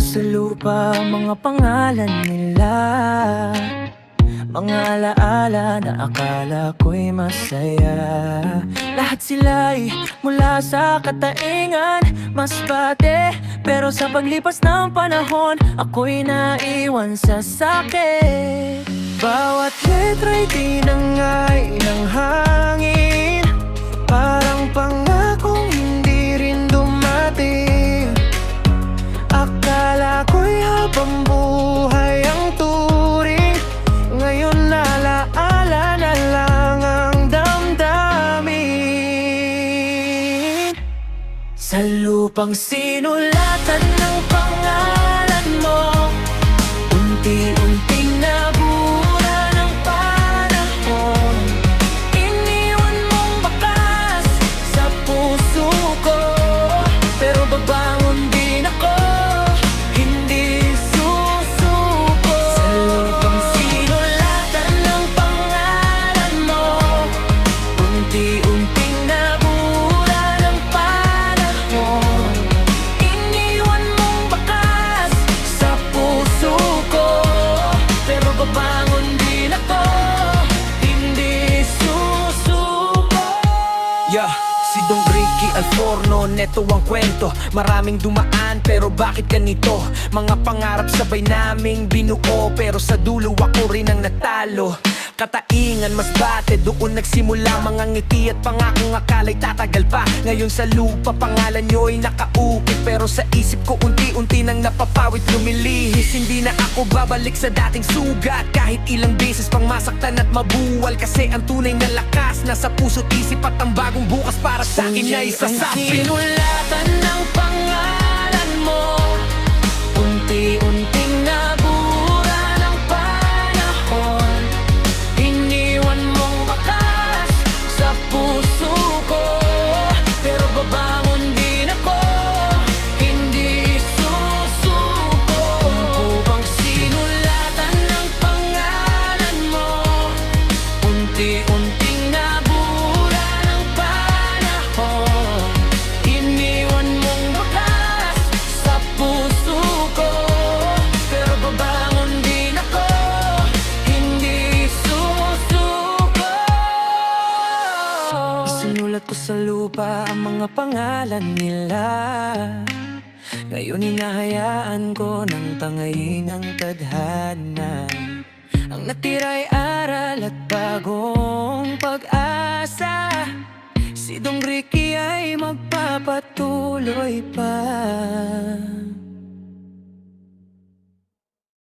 sa lupa ang mga pangalan nila, mga alaala na akala ko'y masaya. Lahat sila'y mula sa kataingan, mas bate. Pero sa paglipas ng panahon, ako'y naiwan sa sakit. Bawat letra'y tinangay ng hangin, parang pangakong hindi rin dumating. Akala ko'y habang buhay ang turing, ngayon alaala na lang ang damdamin. Sa lupang sinulatan ng pangalan mo, unti-unting nabura ng panahon. Iniwan mong bakas sa puso ko, pero babangon din ako, hindi susuko. Sa lupang sinulatan ng pangalan mo, unti-unting nabura ng panahon. Iniwan mong bakas sa puso ko, pero babangon din ako, hindi susuko. Yeah, si Don Ricky Alforno, neto ang kwento. Maraming dumaan pero bakit ganito? Mga pangarap sabay naming binuo, pero sa dulo ako rin ang natalo. Kataingan mas bate, doon nagsimula mga ngiti at pangakong akala'y tatagal pa. Ngayon sa lupa pangalan nyo'y nakaukit, pero sa isip ko unti-unti nang napapawit lumilihis. Hindi na ako babalik sa dating sugat, kahit ilang beses pang masaktan at mabuwal. Kasi ang tunay na lakas nasa puso't isip, at ang bagong bukas para sa akin ay sasapin. Sinulatan ng pangalan mo, unti-unting nabura ng panahon. Iniwan mong bakas sa puso ko, pero babangon din ako, hindi susuko. Upang sinulatan ng pangalan mo, unti-unting nabura ng panahon. Iniwan mong bakas sa puso ko, pero babangon din ako, hindi susuko. Isinulat ko sa lupa ang mga pangalan nila, ngayon hinahayaan ko ng tangayin ang tadhana. Ang natira'y aral at bagong pag-asa. Si Dong Ricky ay magpapatuloy pa.